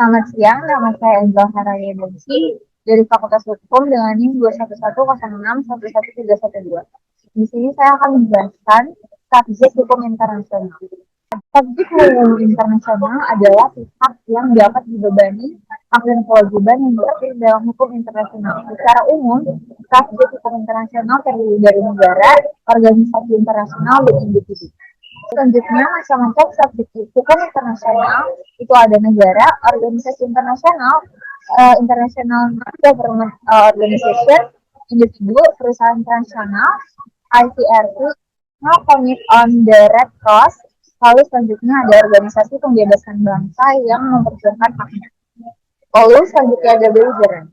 Selamat siang, nama saya Angel Haraya Bengsi dari Fakultas Hukum dengan NIM 21106113132. Di sini saya akan menjelaskan subjek hukum internasional. Subjek hukum internasional adalah pihak yang dapat dibebani hak dan kewajiban yang tertulis dalam hukum internasional. Secara umum, subjek hukum internasional terdiri dari negara, organisasi internasional, dan individu. Selanjutnya, macam-macam subjek hukum internasional itu ada negara, organisasi internasional, international non-government organization, individu, perusahaan internasional, ICRC, National Committee on the Red Cross. Lalu selanjutnya ada organisasi pembebasan bangsa yang memperjuangkan haknya. Lalu selanjutnya ada belligerent.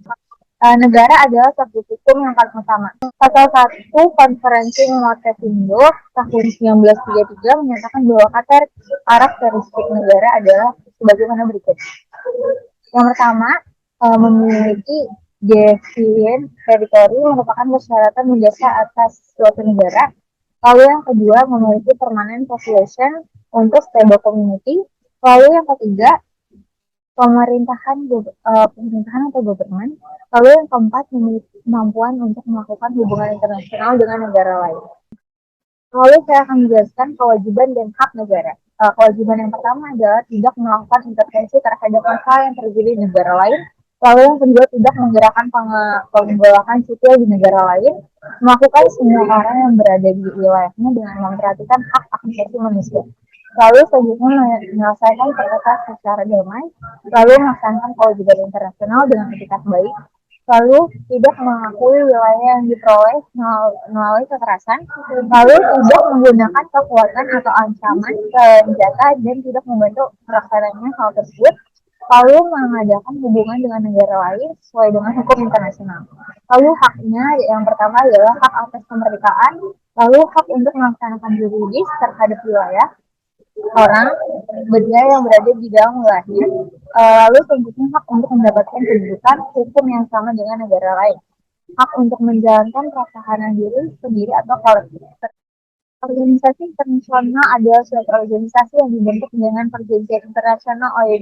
Negara adalah subjek hukum yang paling utama. Pasal 1 Konferensi Montevideo tahun 1933 menyatakan bahwa karakteristik negara adalah sebagaimana berikut. Yang pertama, memiliki defined territory merupakan persyaratan mendasar atas suatu negara. Lalu yang kedua, memiliki permanent population untuk stable community. Lalu yang ketiga, pemerintahan atau government. Lalu yang keempat, memiliki kemampuan untuk melakukan hubungan internasional dengan negara lain. Lalu saya akan menjelaskan kewajiban dan hak negara. Kewajiban yang pertama adalah tidak melakukan intervensi terhadap masalah yang terjadi di negara lain. Lalu yang kedua, tidak menggerakkan penggolakan sipil di negara lain, melakukan semua orang yang berada di wilayahnya dengan memperhatikan hak asasi manusia. Lalu selanjutnya menyelesaikan sengketa secara damai, lalu melaksanakan kewajiban internasional dengan etikat baik, lalu tidak mengakui wilayah yang diperoleh melalui kekerasan, lalu tidak menggunakan kekuatan atau ancaman senjata dan tidak membantu pelaksananya hal tersebut, lalu mengadakan hubungan dengan negara lain sesuai dengan hukum internasional. Lalu haknya yang pertama adalah hak atas kemerdekaan, lalu hak untuk melaksanakan juridis terhadap wilayah, orang benda yang berada di dalam wilayahnya, lalu selanjutnya hak untuk mendapatkan kedudukan hukum yang sama dengan negara lain, hak untuk menjalankan pertahanan diri sendiri atau kolektif. Organisasi internasional adalah suatu organisasi yang dibentuk dengan perjanjian internasional oleh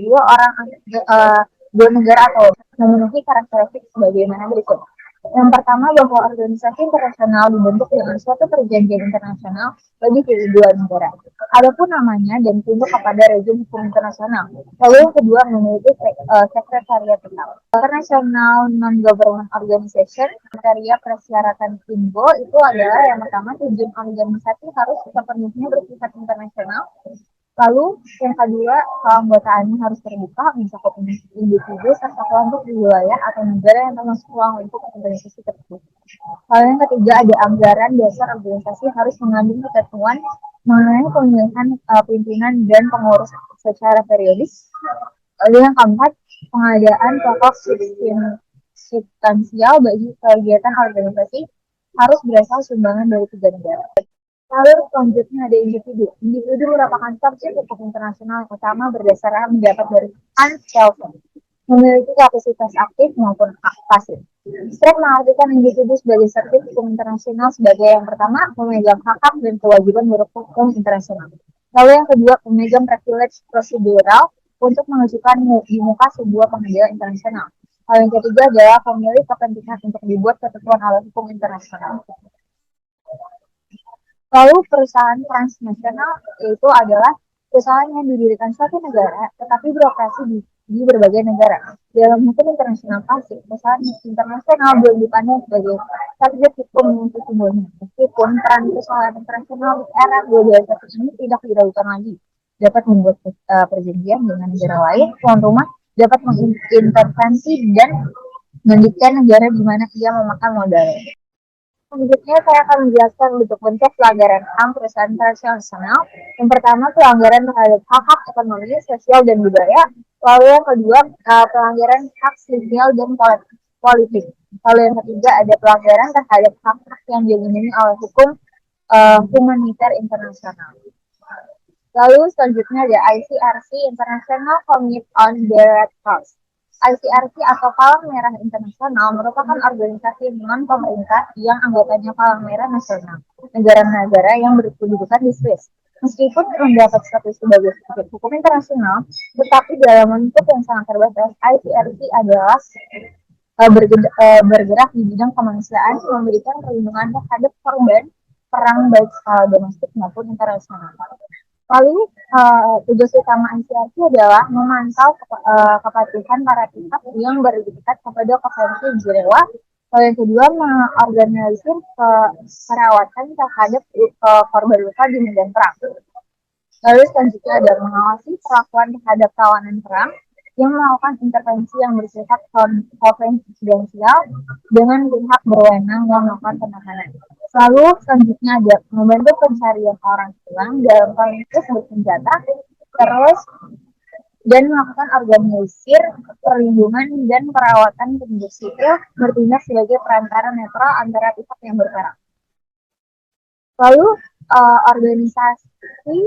dua negara atau memenuhi karakteristik sebagaimana berikut. Yang pertama, bahwa organisasi internasional dibentuk dengan suatu perjanjian internasional bagi kedua negara. Adapun namanya dan tunduk kepada rezim hukum internasional. Lalu yang kedua, memiliki sekretariat tetap. International Non-Government Organization, kriteria persyaratan INGO itu adalah yang pertama, tujuan organisasi harus sepenuhnya bersifat internasional. Lalu yang kedua, keanggotaannya harus terbuka, mencakup individu serta kelompok di wilayah atau negara yang termasuk ruang lingkup organisasi tersebut. Lalu yang ketiga, ada anggaran dasar organisasi harus mengandung ketentuan mengenai pemilihan pimpinan dan pengurus secara periodis. Lalu yang keempat, pengadaan pokok substansial bagi kegiatan organisasi harus berasal sumbangan dari 3 negara. Lalu selanjutnya ada individu. Individu merupakan subjek hukum internasional yang utama berdasarkan mendapat dari Hans Kelsen, memiliki kapasitas aktif maupun pasif. Streck mengartikan individu sebagai subjek hukum internasional sebagai yang pertama, memegang hak dan kewajiban berhukum internasional. Lalu yang kedua, pemegang privilege prosedural untuk mengajukan di muka sebuah pengadilan internasional. Lalu yang ketiga adalah pemilik kepentingan untuk dibuat ketentuan alat hukum internasional. Lalu perusahaan transnasional itu adalah perusahaan yang didirikan suatu negara tetapi beroperasi di berbagai negara. Dalam hukum internasional pasif, perusahaan internasional belum dipandang sebagai subjek hukum yang sesungguhnya. Meskipun peran perusahaan internasional di era globalisasi ini tidak diragukan lagi, dapat membuat perjanjian dengan negara lain, tuan rumah dapat mengintervensi dan mendikte negara di mana ia memakan modal. Selanjutnya saya akan menjelaskan bentuk-bentuk pelanggaran HAM perusahaan transnasional. Yang pertama, pelanggaran terhadap hak-hak ekonomi, sosial, dan budaya. Lalu yang kedua, pelanggaran hak sipil dan politik. Lalu yang ketiga, ada pelanggaran terhadap hak-hak yang dilindungi oleh hukum humaniter internasional. Lalu selanjutnya ada ICRC, International Committee on the Red Cross. ICRC atau Palang Merah Internasional merupakan organisasi non-pemerintah yang anggotanya Palang Merah Nasional, negara-negara yang berkedudukan di Swiss. Meskipun mendapat status sebagai subjek hukum internasional, tetapi dalam bentuk yang sangat terbatas, ICRC adalah bergerak di bidang kemanusiaan, memberikan perlindungan terhadap korban perang baik skala domestik maupun internasional. Lalu tugas utama ICRC adalah memantau kepatuhan para pihak yang berikat kepada Konvensi Jenewa. Lalu yang kedua, mengorganisir perawatan terhadap korban luka di medan perang. Lalu selanjutnya ada mengawasi perlakuan terhadap tawanan perang yang melakukan intervensi yang bersifat konfidensial dengan pihak berwenang yang melakukan penahanan. Lalu selanjutnya ada membantu pencarian orang hilang dalam konflik bersenjata, terus dan melakukan organisir perlindungan dan perawatan penduduk sipil bertindak sebagai perantara netral antara pihak yang berperang. Lalu organisasi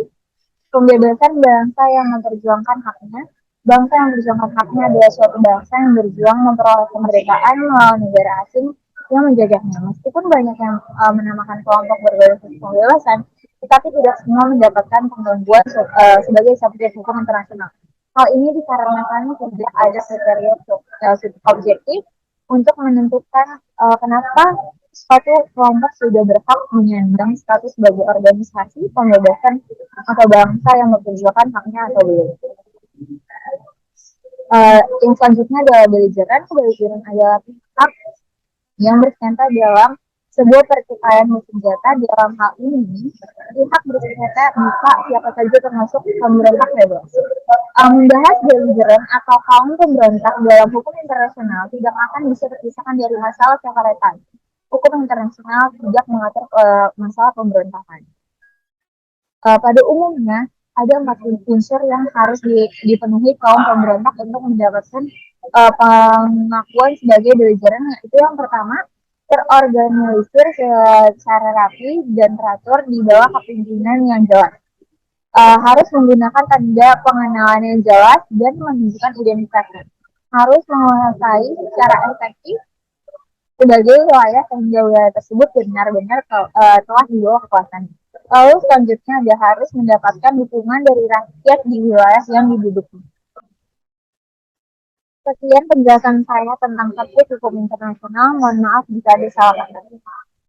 pembebasan bangsa yang memperjuangkan haknya. Bangsa yang memperjuangkan haknya adalah suatu bangsa yang berjuang memperoleh kemerdekaan melawan negara asing yang menjajahnya. Meskipun banyak yang menamakan kelompok berbasis pembebasan, tetapi tidak semua mendapatkan pengakuan sebagai subjek hukum internasional. Hal ini dikarenakan tidak ada kriteria objektif untuk menentukan kenapa suatu kelompok sudah berhak menyandang status sebagai organisasi pembebasan atau bangsa yang memperjuangkan haknya atau belum. Yang selanjutnya adalah beligeran. Beligeran adalah pihak yang bersenjata dalam sebuah pertikaian bersenjata. Dalam hal ini, pihak bersenjata bisa siapa saja termasuk pemberontak bebas. Membahas beligeran atau kaum pemberontak dalam hukum internasional tidak akan bisa terpisahkan dari masalah kekaretan. Hukum internasional tidak mengatur masalah pemberontakan. Pada umumnya, ada 4 unsur yang harus dipenuhi kaum pemberontak untuk mendapatkan pengakuan sebagai beligeran. Itu yang pertama, terorganisir secara rapi dan teratur di bawah kepemimpinan yang jelas. Harus menggunakan tanda pengenalan yang jelas dan menunjukkan identitasnya. Harus menguasai secara efektif sebagai wilayah sehingga wilayah tersebut benar-benar telah di bawah kekuasaan. Lalu selanjutnya dia harus mendapatkan dukungan dari rakyat di wilayah yang diduduki. Sekian penjelasan saya tentang subjek hukum internasional. Mohon maaf jika ada salah kata.